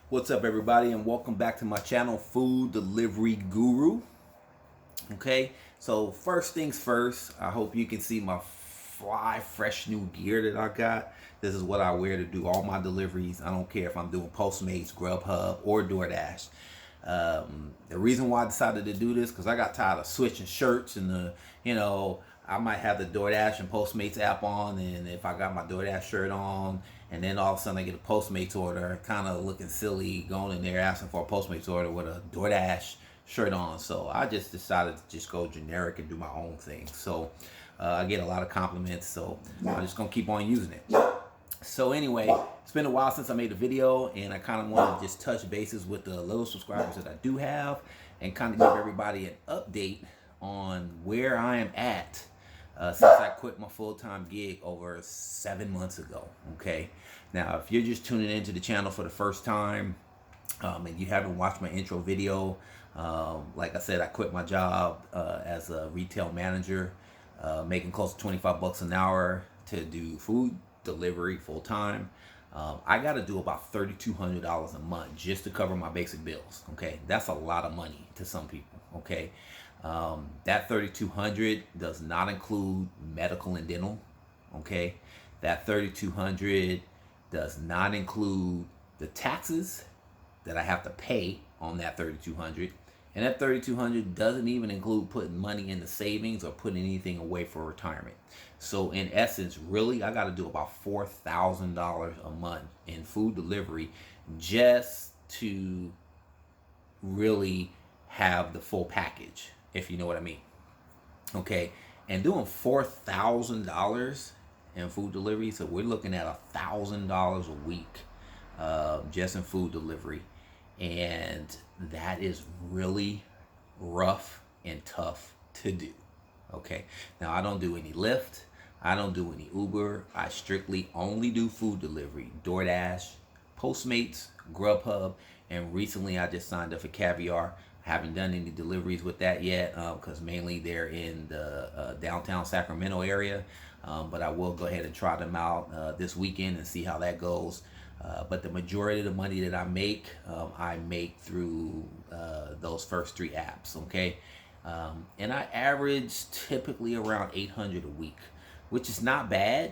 What's up, everybody, and welcome back to my channel, Food Delivery Guru. Okay, so first things first, I hope you can see my fly fresh new gear that I got. This is what I wear to do all my deliveries. I don't care if I'm doing Postmates, Grubhub, or DoorDash. The reason why I decided to do this because I got tired of switching shirts and I might have the DoorDash and Postmates app on, and if I got my DoorDash shirt on, and then all of a sudden I get a Postmates order, kind of looking silly going in there asking for a Postmates order with a DoorDash shirt on. So I just decided to just go generic and do my own thing. So I get a lot of compliments, so I'm just gonna keep on using it. So anyway, it's been a while since I made a video, and I kind of want to just touch bases with the little subscribers that I do have and kind of give everybody an update on where I am at since I quit my full-time gig over 7 months ago. Okay, now if you're just tuning into the channel for the first time and you haven't watched my intro video, like I said, I quit my job as a retail manager, making close to 25 bucks an hour to do food delivery full-time. I got to do about $3,200 a month just to cover my basic bills. Okay, that's a lot of money to some people. Okay, that 3,200 does not include medical and dental. Okay, that 3,200 does not include the taxes that I have to pay on that 3,200, and that 3,200 doesn't even include putting money into savings or putting anything away for retirement. So in essence, really, I got to do about $4,000 a month in food delivery just to really have the full package, if you know what I mean. Okay, and doing $4,000 in food delivery, so we're looking at $1,000 a week just in food delivery, and that is really rough and tough to do. Okay, now I don't do any Lyft, I don't do any Uber. I strictly only do food delivery, DoorDash, Postmates, Grubhub, and recently I just signed up for Caviar. I haven't done any deliveries with that yet because mainly they're in the downtown Sacramento area, but I will go ahead and try them out this weekend and see how that goes. But the majority of the money that I make through those first three apps. Okay, and I average typically around 800 a week, which is not bad,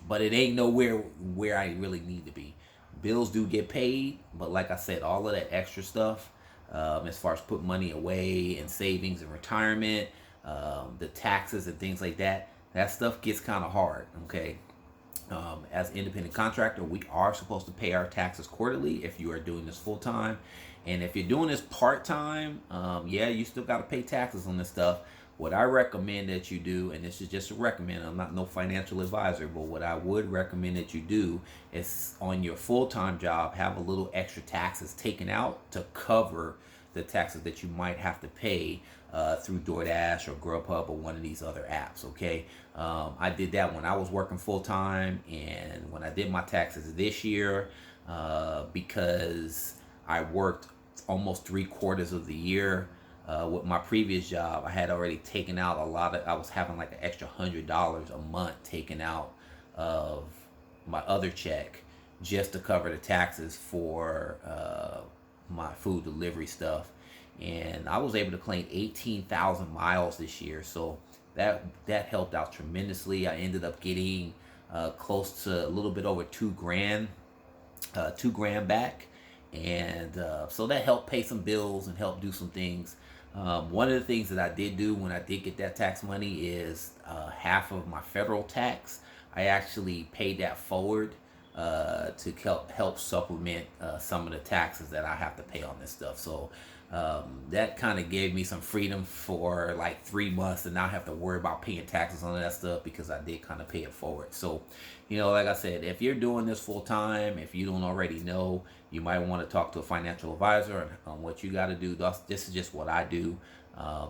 but it ain't nowhere where I really need to be. Bills do get paid, but like I said, all of that extra stuff, as far as put money away and savings and retirement, the taxes and things like that, that stuff gets kind of hard. Okay. As an independent contractor, we are supposed to pay our taxes quarterly if you are doing this full time. And if you're doing this part time, yeah, you still got to pay taxes on this stuff. What I recommend that you do, and this is just a recommend, I'm not no financial advisor, but what I would recommend that you do is on your full-time job, have a little extra taxes taken out to cover the taxes that you might have to pay through DoorDash or Grubhub or one of these other apps. Okay, I did that when I was working full-time, and when I did my taxes this year, because I worked almost 3/4 of the year. With my previous job, I had already taken out I was having like an extra $100 a month taken out of my other check just to cover the taxes for my food delivery stuff. And I was able to claim 18,000 miles this year. So that helped out tremendously. I ended up getting close to a little bit over $2,000, $2,000 back. And so that helped pay some bills and help do some things. One of the things that I did do when I did get that tax money is half of my federal tax. I actually paid that forward to help supplement some of the taxes that I have to pay on this stuff. So that kind of gave me some freedom for like 3 months to not have to worry about paying taxes on that stuff because I did kind of pay it forward. So, like I said, if you're doing this full time, if you don't already know, you might want to talk to a financial advisor on what you got to do. This is just what I do.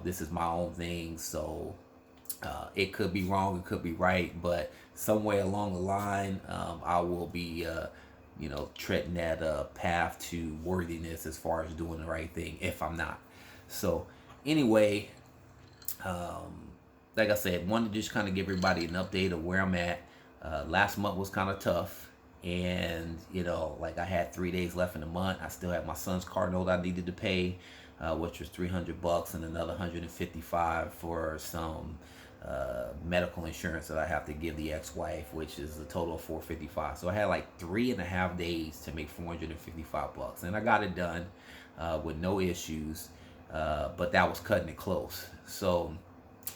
This is my own thing. So it could be wrong, it could be right, but somewhere along the line, I will be treading that path to worthiness as far as doing the right thing if I'm not. So anyway, like I said, wanted to just kind of give everybody an update of where I'm at. Last month was kind of tough. And like I had 3 days left in the month. I still had my son's car note I needed to pay, which was $300, and another 155 for some medical insurance that I have to give the ex-wife, which is a total of 455. So I had like 3.5 days to make $455, and I got it done with no issues. But that was cutting it close. So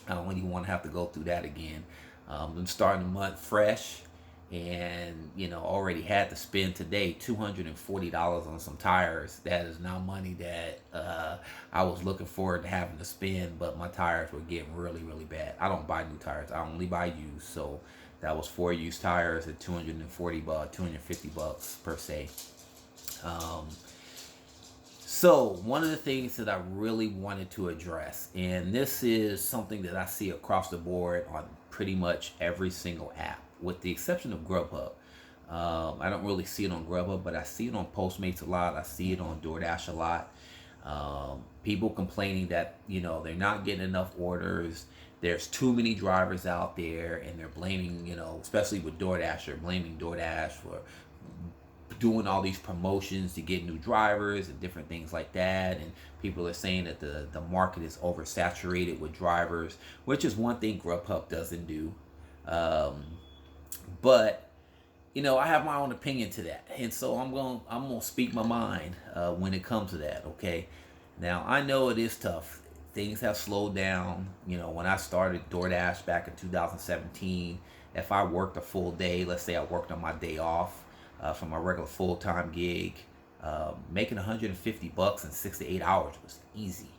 I don't really want to have to go through that again. I'm starting the month fresh, and already had to spend today $240 on some tires. That is not money that I was looking forward to having to spend, but my tires were getting really, really bad. I don't buy new tires. I only buy used. So that was 4 used tires at $240, $250 per se. So one of the things that I really wanted to address, and this is something that I see across the board on pretty much every single app, with the exception of Grubhub. I don't really see it on Grubhub, but I see it on Postmates a lot. I see it on DoorDash a lot. People complaining that they're not getting enough orders. There's too many drivers out there, and they're blaming, especially with DoorDash, they're blaming DoorDash for doing all these promotions to get new drivers and different things like that. And people are saying that the market is oversaturated with drivers, which is one thing Grubhub doesn't do. But I have my own opinion to that, and so I'm gonna speak my mind when it comes to that. Okay, now I know it is tough. Things have slowed down. When I started DoorDash back in 2017, if I worked a full day, let's say I worked on my day off from my regular full-time gig, making $150 in 6 to 8 hours was easy,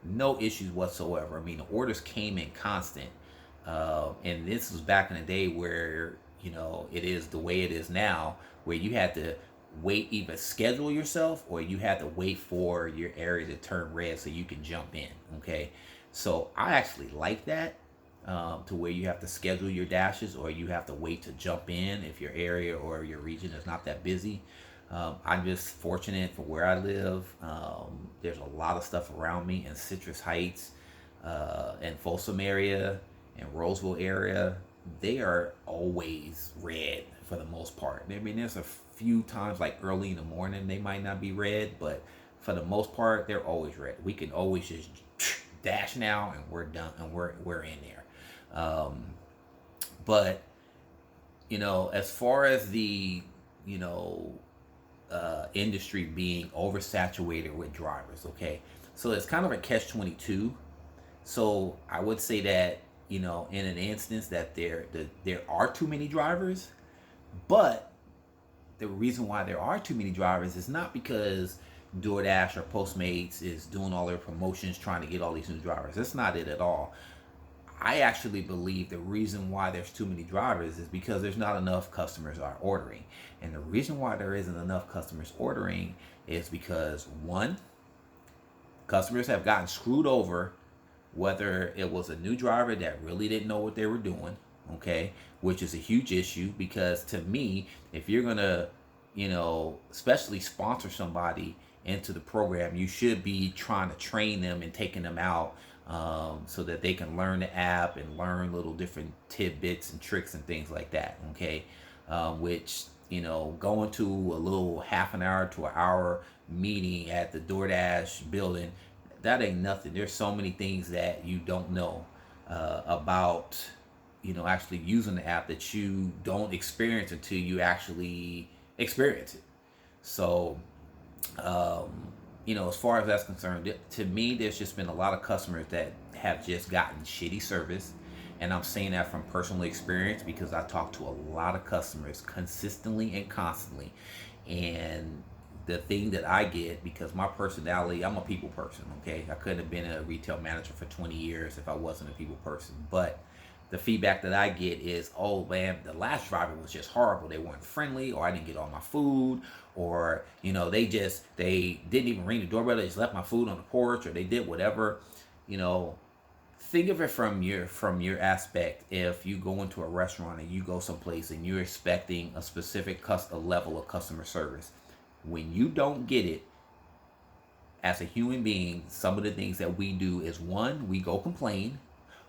no issues whatsoever. I mean, the orders came in constant, and this was back in the day where it is the way it is now, where you had to wait, either schedule yourself, or you had to wait for your area to turn red so you can jump in. Okay, so I actually like that. To where you have to schedule your dashes, or you have to wait to jump in if your area or your region is not that busy. I'm just fortunate for where I live. There's a lot of stuff around me in Citrus Heights, and Folsom area, and Roseville area. They are always red for the most part. I mean, there's a few times like early in the morning they might not be red, but for the most part they're always red. We can always just dash now and we're done, and we're in there. But as far as the industry being oversaturated with drivers, okay, so it's kind of a catch-22. So I would say that in an instance that there are too many drivers, but the reason why there are too many drivers is not because DoorDash or Postmates is doing all their promotions trying to get all these new drivers. That's not it at all. I actually believe the reason why there's too many drivers is because there's not enough customers are ordering. And the reason why there isn't enough customers ordering is because, one, customers have gotten screwed over, whether it was a new driver that really didn't know what they were doing, okay, which is a huge issue, because to me, if you're going to, especially sponsor somebody into the program, you should be trying to train them and taking them out, so that they can learn the app and learn little different tidbits and tricks and things like that. Okay, which going to a little half an hour to an hour meeting at the DoorDash building, that ain't nothing. There's so many things that you don't know about actually using the app that you don't experience until you actually experience it. So as far as that's concerned, to me, there's just been a lot of customers that have just gotten shitty service. And I'm saying that from personal experience, because I talk to a lot of customers consistently and constantly. And the thing that I get, because my personality, I'm a people person, okay? I couldn't have been a retail manager for 20 years if I wasn't a people person. But the feedback that I get is, oh man, the last driver was just horrible. They weren't friendly, or I didn't get all my food, or they didn't even ring the doorbell. They just left my food on the porch, or they did whatever. Think of it from your aspect. If you go into a restaurant and you go someplace and you're expecting a specific a level of customer service, when you don't get it, as a human being, some of the things that we do is, one, we go complain,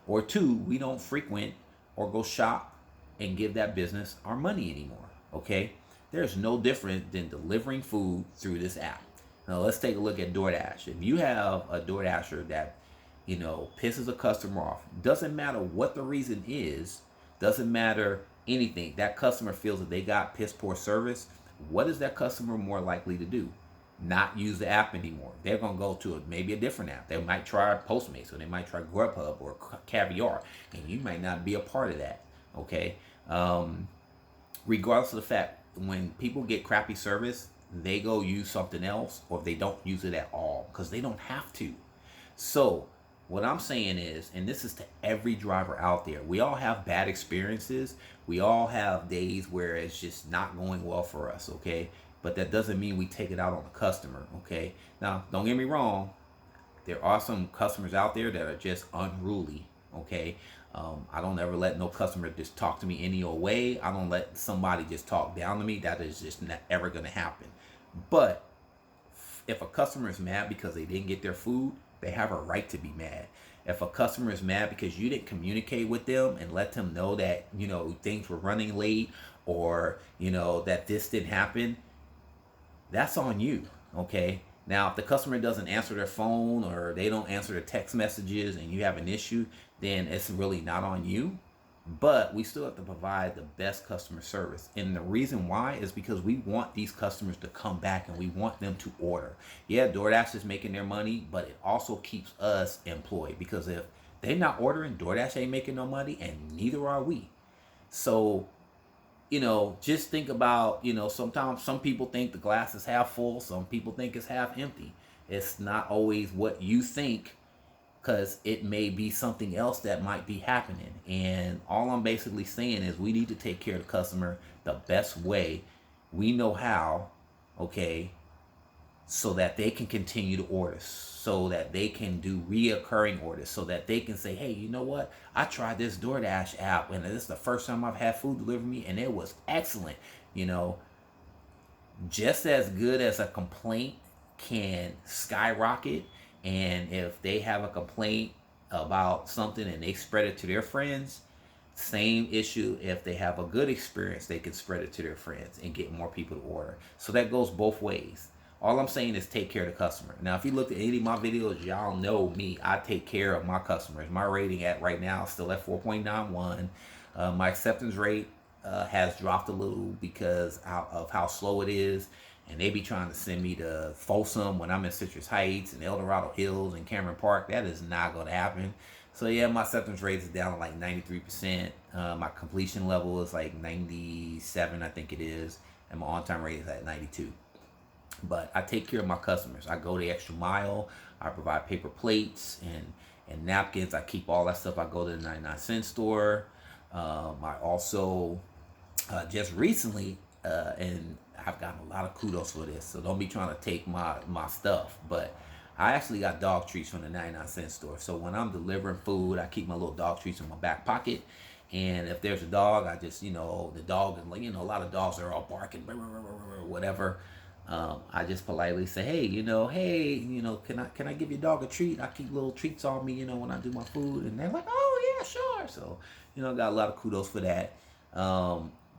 or two, we don't frequent or go shop and give that business our money anymore. Okay, There's no different than delivering food through this app. Now let's take a look at DoorDash. If you have a DoorDasher that, pisses a customer off, doesn't matter what the reason is, doesn't matter anything. That customer feels that they got piss poor service. What is that customer more likely to do? Not use the app anymore. They're gonna go to maybe a different app. They might try Postmates, or they might try Grubhub or Caviar, and you might not be a part of that. Okay. Regardless of the fact, when people get crappy service, they go use something else, or they don't use it at all because they don't have to. So what I'm saying is, and this is to every driver out there, we all have bad experiences. We all have days where it's just not going well for us, okay? But that doesn't mean we take it out on the customer, okay? Now, don't get me wrong. There are some customers out there that are just unruly, okay? I don't ever let no customer just talk to me any old way. I don't let somebody just talk down to me. That is just not ever going to happen. But if a customer is mad because they didn't get their food, they have a right to be mad. If a customer is mad because you didn't communicate with them and let them know that, things were running late, or, that this didn't happen, that's on you, okay? Now, if the customer doesn't answer their phone, or they don't answer their text messages, and you have an issue, then it's really not on you. But we still have to provide the best customer service. And the reason why is because we want these customers to come back, and we want them to order. Yeah, DoorDash is making their money, but it also keeps us employed, because if they're not ordering, DoorDash ain't making no money, and neither are we. So, just think about, sometimes some people think the glass is half full. Some people think it's half empty. It's not always what you think, because it may be something else that might be happening. And all I'm basically saying is we need to take care of the customer the best way we know how, okay, so that they can continue to order, so that they can do reoccurring orders, so that they can say, hey, you know what? I tried this DoorDash app, and this is the first time I've had food delivered to me, and it was excellent. Just as good as a complaint can skyrocket, and if they have a complaint about something and they spread it to their friends, same issue. If they have a good experience, they can spread it to their friends and get more people to order. So that goes both ways. All I'm saying is take care of the customer. Now, if you look at any of my videos, y'all know me. I take care of my customers. My rating right now is still at 4.91. My acceptance rate has dropped a little because of how slow it is. And they be trying to send me to Folsom when I'm in Citrus Heights and El Dorado Hills and Cameron Park. That is not going to happen. So yeah, my acceptance rate is down to like 93%. My completion level is like 97, I think it is. And my on-time rate is at 92. But I take care of my customers. I go the extra mile. I provide paper plates and napkins. I keep all that stuff. I go to the 99-cent store. I also just recently, and I've gotten a lot of kudos for this, so don't be trying to take my stuff, but I actually got dog treats from the 99-cent store. So when I'm delivering food, I keep my little dog treats in my back pocket. And if there's a dog, I just, the dog, and a lot of dogs are all barking, whatever. I just politely say, hey, can I give your dog a treat? I keep little treats on me, when I do my food. And they're like, oh yeah, sure. So, got a lot of kudos for that.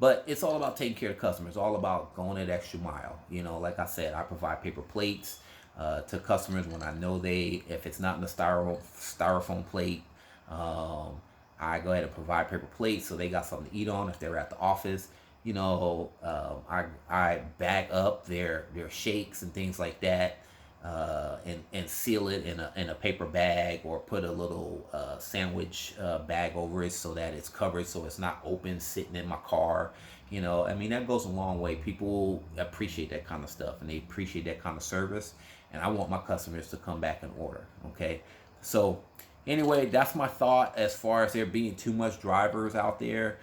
But it's all about taking care of customers. It's all about going that extra mile. Like I said, I provide paper plates to customers when I know if it's not in the styrofoam plate, I go ahead and provide paper plates so they got something to eat on if they're at the office. I bag up their shakes and things like that, and seal it in a paper bag, or put a little sandwich bag over it so that it's covered, so it's not open sitting in my car. That goes a long way. People appreciate that kind of stuff, and they appreciate that kind of service, and I want my customers to come back and order. Okay, so anyway, that's my thought as far as there being too much drivers out there.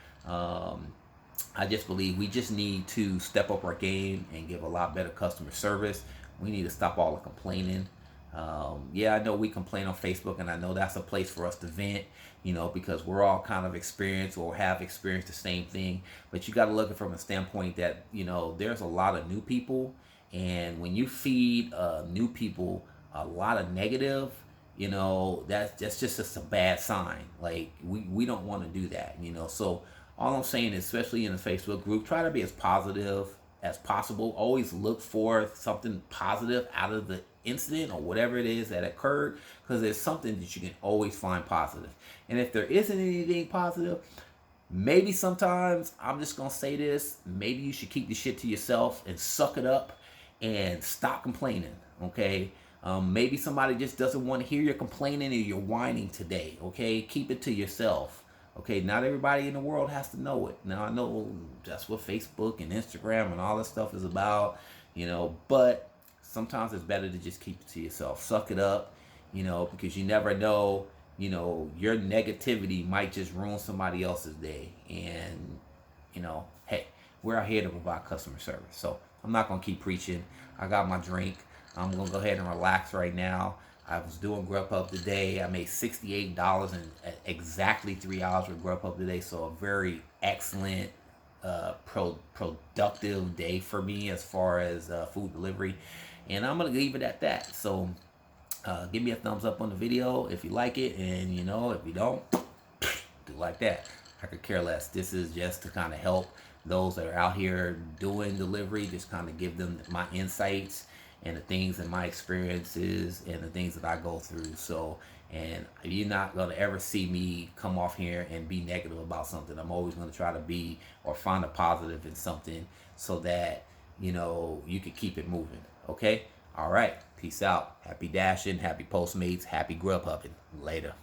I just believe we just need to step up our game and give a lot better customer service. We need to stop all the complaining. I know we complain on Facebook, and I know that's a place for us to vent, because we're all kind of experienced or have experienced the same thing. But you got to look at it from a standpoint that, there's a lot of new people. And when you feed new people a lot of negative, that's just a bad sign. Like, we don't want to do that, So all I'm saying is, especially in the Facebook group, try to be as positive as possible. Always look for something positive out of the incident or whatever it is that occurred, because there's something that you can always find positive. And if there isn't anything positive, maybe sometimes, I'm just gonna say this, maybe you should keep the shit to yourself and suck it up and stop complaining, okay? Maybe somebody just doesn't want to hear your complaining or your whining today, okay? Keep it to yourself, okay? Not everybody in the world has to know it. Now, I know that's what Facebook and Instagram and all that stuff is about, but sometimes it's better to just keep it to yourself. Suck it up, because you never know, your negativity might just ruin somebody else's day. And, hey, we're out here to provide customer service. So I'm not going to keep preaching. I got my drink. I'm going to go ahead and relax right now. I was doing Grubhub today. I made $68 in exactly 3 hours with Grubhub today. So a very excellent, productive day for me as far as food delivery. And I'm going to leave it at that. So give me a thumbs up on the video if you like it. And, if you don't, do like that. I could care less. This is just to kind of help those that are out here doing delivery, just kind of give them my insights and the things and my experiences and the things that I go through. So, and you're not going to ever see me come off here and be negative about something. I'm always going to try to be or find a positive in something so that, you can keep it moving. Okay? All right. Peace out. Happy dashing. Happy Postmates. Happy Grubhubbing. Later.